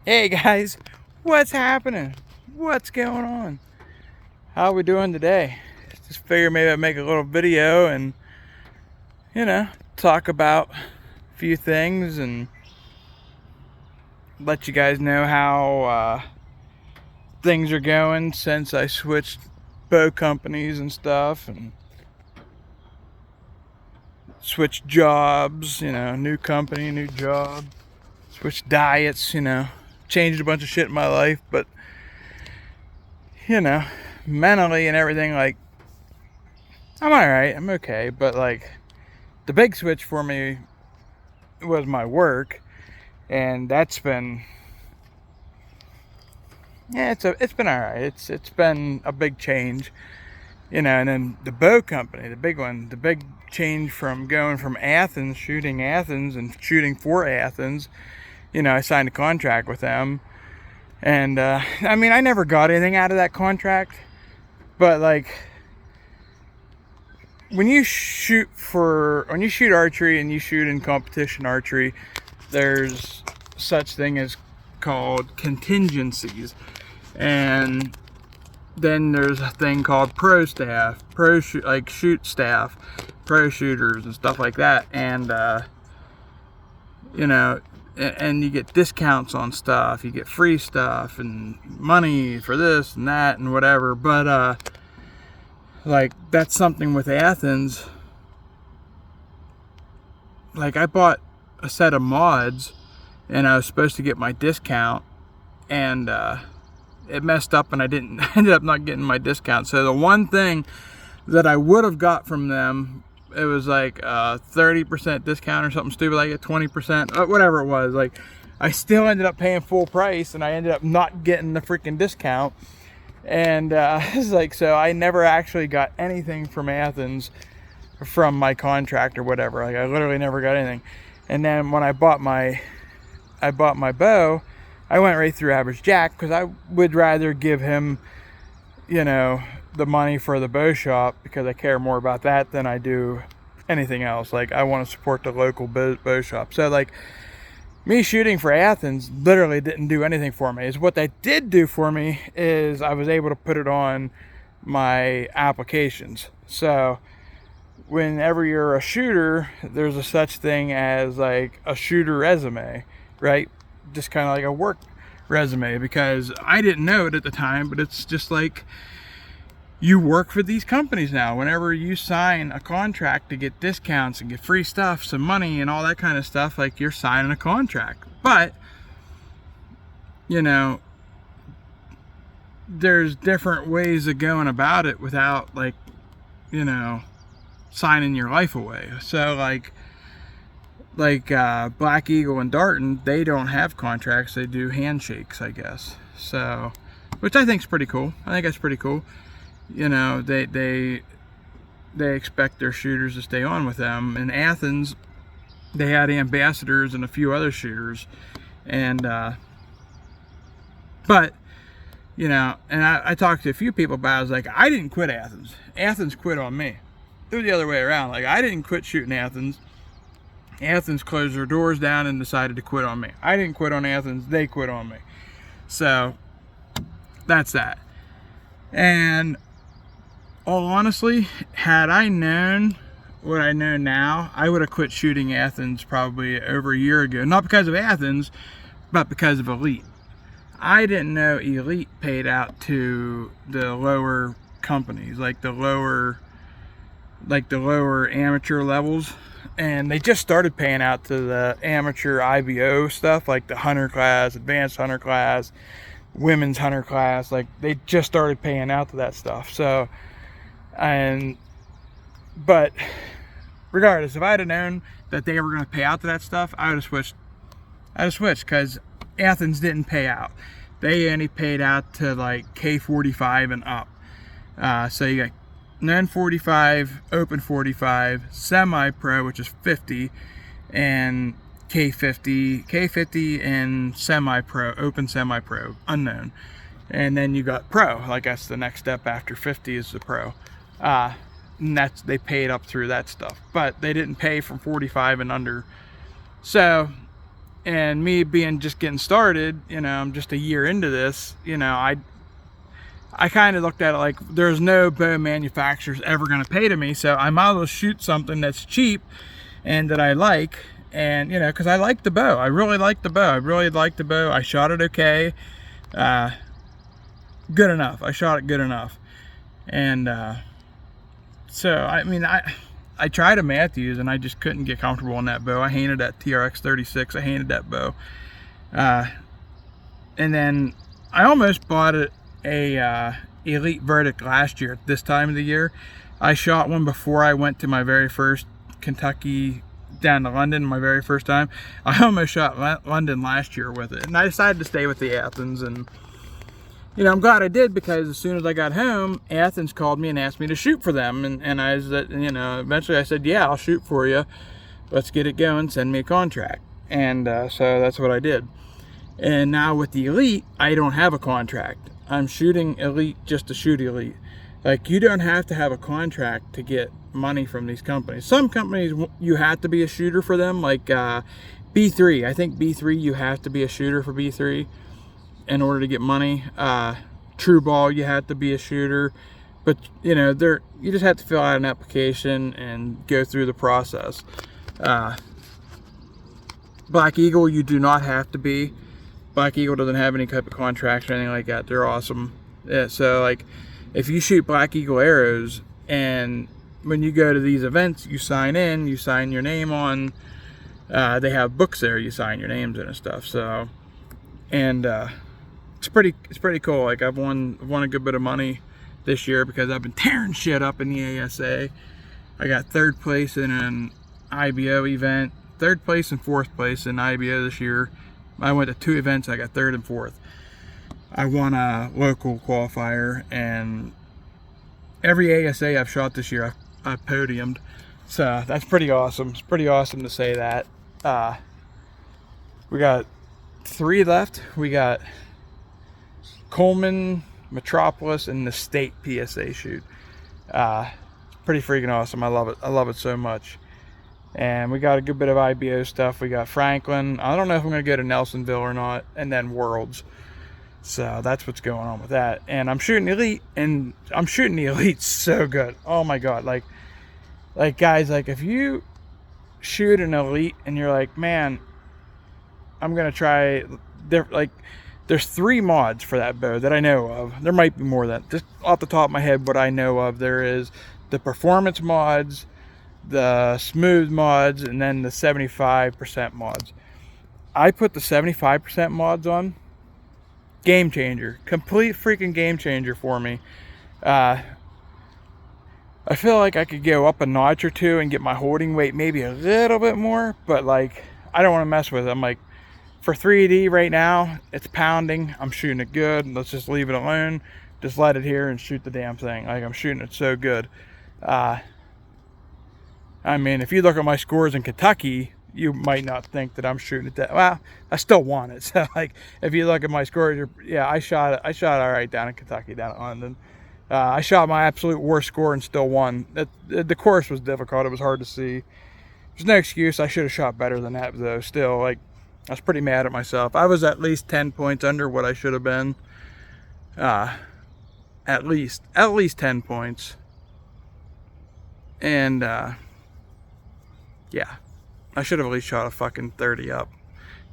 Hey guys, what's happening? What's going on? How are we doing today? Just figured maybe I'd make a little video and, talk about a few things and let you guys know how things are going since I switched bow companies and stuff and switched jobs, new company, new job, switched diets, changed a bunch of shit in my life, but mentally and everything, like, I'm alright, I'm okay, but like, the big switch for me was my work, and that's been, it's been alright, it's been a big change, and then the bow company, the big one, the big change from going from Athens, shooting Athens and shooting for Athens, I signed a contract with them. And I never got anything out of that contract, but like, when you shoot archery and you shoot in competition archery, there's such thing as called contingencies, and then there's a thing called pro staff, shoot staff, pro shooters and stuff like that, and and you get discounts on stuff, you get free stuff and money for this and that and whatever. But like, that's something with Athens. Like, I bought a set of mods and I was supposed to get my discount, and it messed up and I ended up not getting my discount. So the one thing that I would have got from them, it was like 30% discount or something stupid like it, 20%, whatever it was. Like, I still ended up paying full price and I ended up not getting the freaking discount. And it's like, so I never actually got anything from Athens from my contract or whatever. Like, I literally never got anything. And then when I bought my bow, I went right through Average Jack, because I would rather give him, the money for the bow shop, because I care more about that than I do anything else. Like, I want to support the local bow shop. So like, me shooting for Athens literally didn't do anything for me. Is what that did do for me is I was able to put it on my applications. So whenever you're a shooter, there's a such thing as like a shooter resume, right? Just kind of like a work resume, because I didn't know it at the time, but it's just like, you work for these companies now. Whenever you sign a contract to get discounts and get free stuff, some money and all that kind of stuff, like, you're signing a contract. But there's different ways of going about it without, like, signing your life away. So like Black Eagle and Darton, they don't have contracts, they do handshakes, I guess. So, which I think is pretty cool. I think that's pretty cool. They expect their shooters to stay on with them. In Athens, they had ambassadors and a few other shooters, and but and I talked to a few people about it. I was like, I didn't quit Athens. Athens quit on me. It was the other way around. Like, I didn't quit shooting Athens. Athens closed their doors down and decided to quit on me. I didn't quit on Athens. They quit on me. So that's that. And all honestly, had I known what I know now, I would have quit shooting Athens probably over a year ago. Not because of Athens, but because of Elite. I didn't know Elite paid out to the lower companies, like the lower amateur levels. And they just started paying out to the amateur IBO stuff, like the hunter class, advanced hunter class, women's hunter class. Like, they just started paying out to that stuff. So, but regardless, if I'd have known that they were going to pay out to that stuff, I would have switched, because Athens didn't pay out. They only paid out to like K45 and up. So you got non-45, open 45, semi-pro, which is 50, and K50 and semi-pro, open semi-pro, unknown. And then you got pro, like, that's the next step after 50 is the pro. And they paid up through that stuff, but they didn't pay from 45 and under. So And me being just getting started, you know, I'm just a year into this, you know, I kind of looked at it like there's no bow manufacturer's ever going to pay to me, so I might as well shoot something that's cheap and that I like. And, you know, because I like the bow. I really like the bow. I really like the bow. I shot it okay. Good enough. I shot it good enough. And so, I mean, I tried a Matthews and I just couldn't get comfortable on that bow. I hated that TRX 36. I hated that bow. And then I almost bought a Elite Verdict last year at this time of the year. I shot one before I went to my very first Kentucky down to London, my very first time. I almost shot London last year with it, and I decided to stay with the Athens. And you know, I'm glad I did, because as soon as I got home, Athens called me and asked me to shoot for them, and I was, you know, eventually I said, yeah, I'll shoot for you, let's get it going, send me a contract. And so that's what I did. And now with the Elite, I don't have a contract. I'm shooting Elite just to shoot Elite. Like, you don't have to have a contract to get money from these companies. Some companies, you have to be a shooter for them, like B3. I think B3, you have to be a shooter for B3 in order to get money. True Ball, you have to be a shooter. But, you know, you just have to fill out an application and go through the process. Black Eagle, you do not have to be. Black Eagle doesn't have any type of contracts or anything like that. They're awesome. Yeah, so, like, if you shoot Black Eagle arrows, and when you go to these events, you sign in, you sign your name on, they have books there, you sign your names in and stuff. So, and it's pretty cool. Like, I've won a good bit of money this year because I've been tearing shit up in the ASA. I got 3rd place in an IBO event, 3rd place and 4th place in IBO this year. I went to 2 events, I got 3rd and 4th. I won a local qualifier, and every ASA I've shot this year, I've podiumed. So that's pretty awesome. It's pretty awesome to say that. We got 3 left. We got Coleman, Metropolis, and the state PSA shoot. Pretty freaking awesome. I love it. I love it so much. And we got a good bit of IBO stuff. We got Franklin. I don't know if I'm going to go to Nelsonville or not. And then Worlds. So that's what's going on with that. And I'm shooting Elite, and I'm shooting the Elite so good. Oh my God. Like guys, like, if you shoot an Elite and you're like, man, I'm going to try, there's 3 mods for that bow that I know of. There might be more than that. Just off the top of my head, what I know of, there is the performance mods, the smooth mods, and then the 75% mods. I put the 75% mods on. Game changer. Complete freaking game changer for me. I feel like I could go up a notch or 2 and get my holding weight maybe a little bit more, but like, I don't want to mess with it. I'm like, for 3D right now, it's pounding. I'm shooting it good. Let's just leave it alone. Just let it here and shoot the damn thing. Like, I'm shooting it so good. I mean, if you look at my scores in Kentucky, you might not think that I'm shooting it that well. I still won it. So, like, if you look at my scores, yeah, I shot all right down in Kentucky, down at London. I shot my absolute worst score and still won. The course was difficult. It was hard to see. There's no excuse. I should have shot better than that, though. Still, like, I was pretty mad at myself. I was at least 10 points under what I should have been. At least 10 points. And yeah, I should have at least shot a fucking 30 up,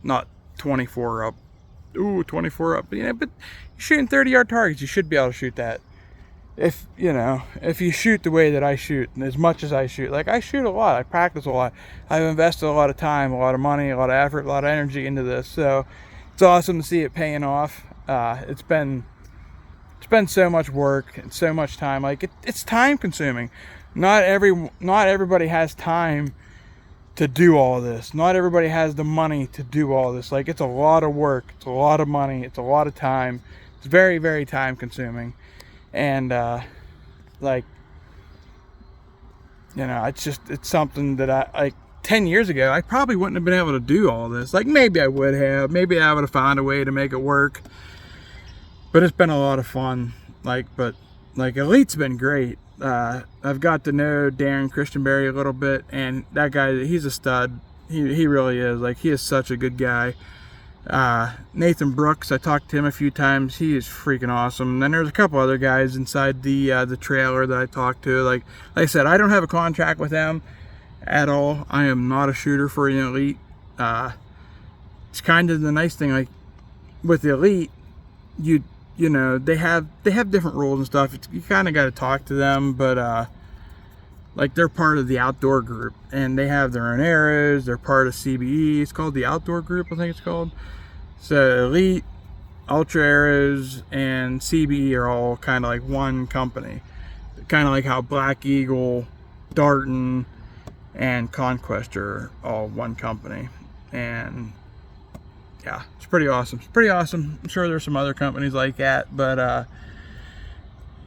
not 24 up. Ooh, 24 up. You know, but you're shooting 30-yard targets, you should be able to shoot that. If, you know, if you shoot the way that I shoot, and as much as I shoot, like, I shoot a lot, I practice a lot, I've invested a lot of time, a lot of money, a lot of effort, a lot of energy into this. So it's awesome to see it paying off. It's been so much work and so much time. Like, it's time consuming. Not everybody has time to do all this. Not everybody has the money to do all this. Like, it's a lot of work, it's a lot of money, it's a lot of time. It's very, very time consuming. And like, you know, it's something that I, like, 10 years ago, I probably wouldn't have been able to do all this. Like, maybe I would have, maybe I would have found a way to make it work, but it's been a lot of fun. Like, but like, Elite's been great. I've got to know Darren Christianberry a little bit, and that guy, he's a stud. He really is. Like, he is such a good guy. Nathan Brooks, I talked to him a few times. He is freaking awesome. And then there's a couple other guys inside the trailer that I talked to. Like I said, I don't have a contract with them at all. I am not a shooter for an Elite. It's kind of the nice thing, like with the Elite, you know, they have different rules and stuff. You kind of got to talk to them, but like, they're part of the outdoor group, and they have their own arrows. They're part of CBE. It's called the outdoor group, I think it's called. So Elite, Ultra Arrows, and CBE are all kind of like one company. Kind of like how Black Eagle, Darton, and Conquest are all one company. And yeah, it's pretty awesome. It's pretty awesome. I'm sure there's some other companies like that, but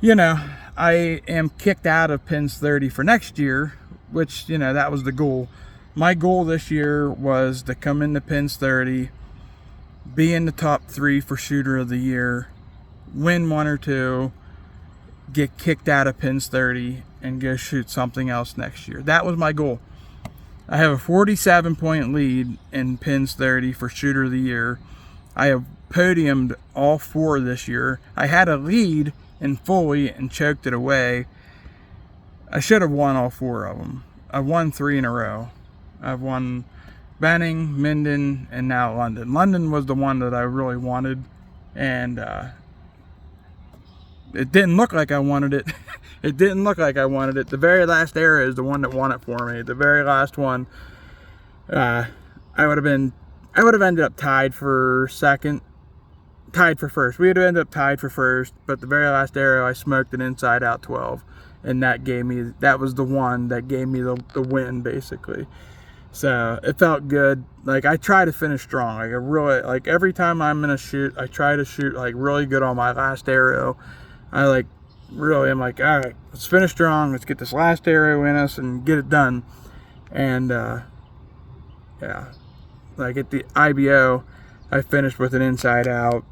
you know, I am kicked out of Pins 30 for next year, which, you know, that was the goal. My goal this year was to come into Pins 30, be in the top 3 for shooter of the year, win 1 or 2, get kicked out of Pins 30, and go shoot something else next year. That was my goal. I have a 47-point lead in Pins 30 for shooter of the year. I have podiumed all 4 this year. I had a lead in Foley and choked it away. I should have won all 4 of them. I won 3 in a row. I've won Benning, Minden, and now London. London was the one that I really wanted, and it didn't look like I wanted it. It didn't look like I wanted it. The very last arrow is the one that won it for me. The very last one, I would have ended up tied for second. Tied for first. We would have ended up tied for first, but the very last arrow, I smoked an inside out 12, and that was the one that gave me the win, basically. So it felt good. Like, I try to finish strong. Like, I really, like, every time I'm gonna shoot, I try to shoot like really good on my last arrow. I like really am like, all right, let's finish strong. Let's get this last arrow in us and get it done. And yeah, like at the IBO, I finished with an inside out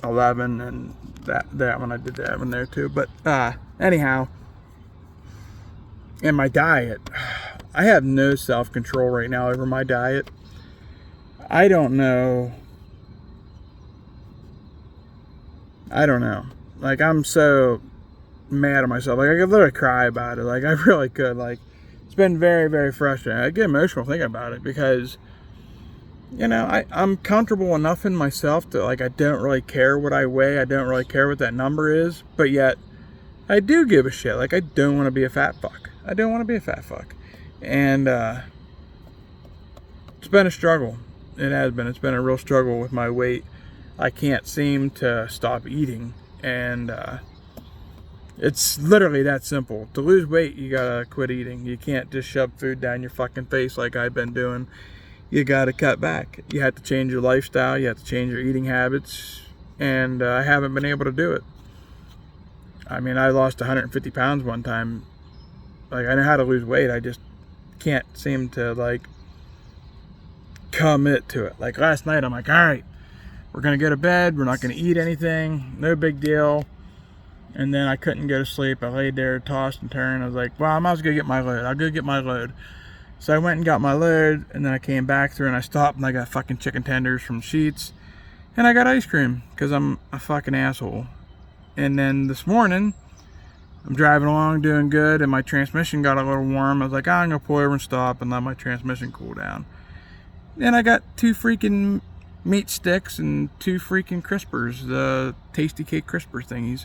11, and that one I did that one there too. But anyhow, and my diet, I have no self-control right now over my diet. I don't know. Like, I'm so mad at myself. Like, I could literally cry about it. Like, I really could. Like, it's been very, very frustrating. I get emotional thinking about it because, you know, I'm comfortable enough in myself that, like, I don't really care what I weigh. I don't really care what that number is. But yet, I do give a shit. Like, I don't want to be a fat fuck. I don't want to be a fat fuck. And it's been a struggle. It has been. It's been a real struggle with my weight. I can't seem to stop eating. And it's literally that simple. To lose weight, you gotta quit eating. You can't just shove food down your fucking face like I've been doing. You gotta cut back. You have to change your lifestyle. You have to change your eating habits. And I haven't been able to do it. I mean, I lost 150 pounds one time. Like, I know how to lose weight. I just can't seem to, like, commit to it. Like, last night, I'm like, all right, we're gonna go to bed. We're not gonna eat anything. No big deal. And then I couldn't go to sleep. I laid there, tossed and turned. I was like, well, I might as well go get my load. I'll go get my load. So I went and got my load, and then I came back through and I stopped and I got fucking chicken tenders from Sheetz. And I got ice cream because I'm a fucking asshole. And then this morning, I'm driving along doing good, and my transmission got a little warm. I was like, I'm gonna pull over and stop and let my transmission cool down. And I got 2 freaking meat sticks and 2 freaking crispers, the Tasty Cake crisper thingies.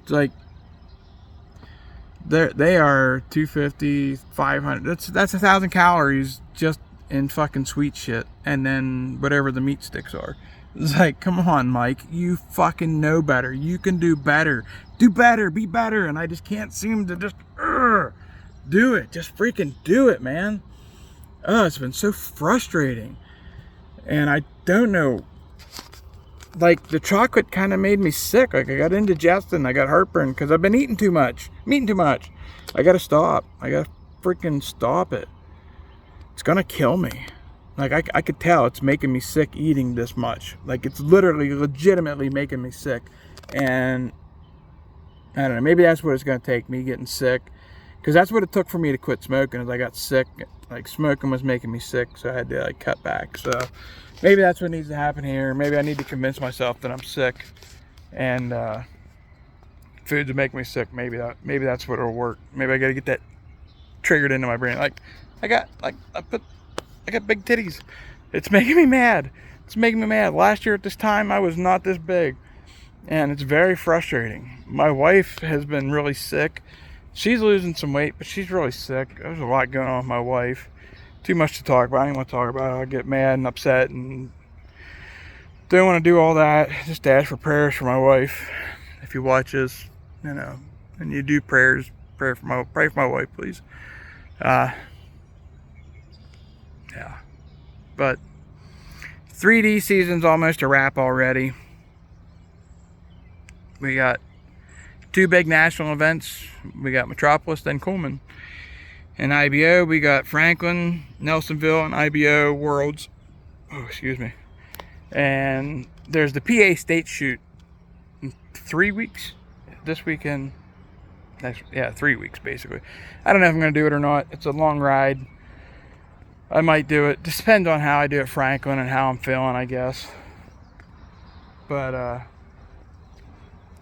It's like, they are 250, 500. That's 1,000 calories just in fucking sweet shit, and then whatever the meat sticks are. It's like, come on, Mike, you fucking know better. You can do better. Do better, be better. And I just can't seem to just do it. Just freaking do it, man. Oh, it's been so frustrating. And I don't know. Like, the chocolate kind of made me sick. Like, I got indigestion. I got heartburn because I've been eating too much. I'm eating too much. I got to stop. I got to freaking stop it. It's going to kill me. Like, I could tell it's making me sick eating this much. Like, it's literally, legitimately making me sick. And I don't know. Maybe that's what it's going to take, me getting sick. Because that's what it took for me to quit smoking, is I got sick like smoking was making me sick, so I had to like cut back. So maybe that's what needs to happen here. Maybe I need to convince myself that I'm sick, and food's making me sick. Maybe that's what will work. Maybe I gotta get that triggered into my brain. Like I got big titties. It's making me mad. It's making me mad. Last year at this time I was not this big, and it's very frustrating. My wife has been really sick. She's losing some weight, but she's really sick. There's a lot going on with my wife. Too much to talk about. I don't want to talk about it. I'll get mad and upset and don't want to do all that. Just ask for prayers for my wife. If you watch this, you know, and you do prayers, pray for my wife, please. Yeah. But 3D season's almost a wrap already. We got 2 big national events. We got Metropolis, then Coleman. And IBO, we got Franklin, Nelsonville, and IBO Worlds. Oh, excuse me. And there's the PA State Shoot in 3 weeks. This weekend. Yeah, 3 weeks basically. I don't know if I'm going to do it or not. It's a long ride. I might do it. Depends on how I do at Franklin and how I'm feeling, I guess. But,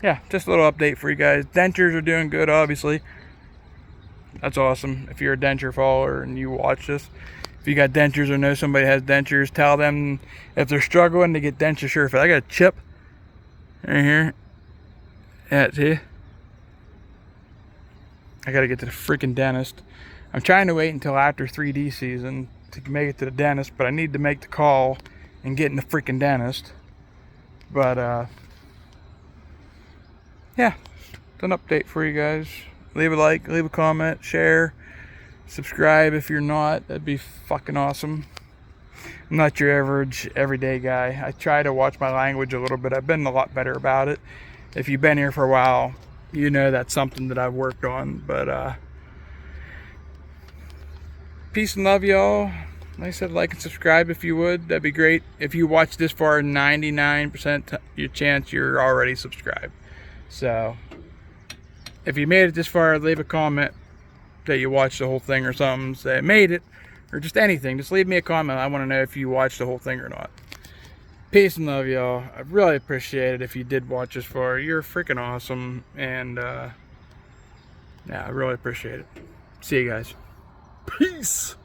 yeah, just a little update for you guys. Dentures are doing good, obviously. That's awesome. If you're a denture follower and you watch this, if you got dentures or know somebody has dentures, tell them if they're struggling to get denture surface. I got a chip right here. Yeah, see? I gotta get to the freaking dentist. I'm trying to wait until after 3D season to make it to the dentist, but I need to make the call and get in the freaking dentist. But, yeah, it's an update for you guys. Leave a like, leave a comment, share, subscribe if you're not. That'd be fucking awesome. I'm not your average everyday guy. I try to watch my language a little bit. I've been a lot better about it. If you've been here for a while, you know that's something that I've worked on. But peace and love, y'all. Like I said, like and subscribe if you would. That'd be great. If you watch this far, 99% your chance you're already subscribed. So if you made it this far, leave a comment that you watched the whole thing or something. Say made it, or just anything. Just leave me a comment. I want to know if you watched the whole thing or not. Peace and love, y'all. I really appreciate it if you did watch this far. You're freaking awesome. And, yeah, I really appreciate it. See you guys. Peace.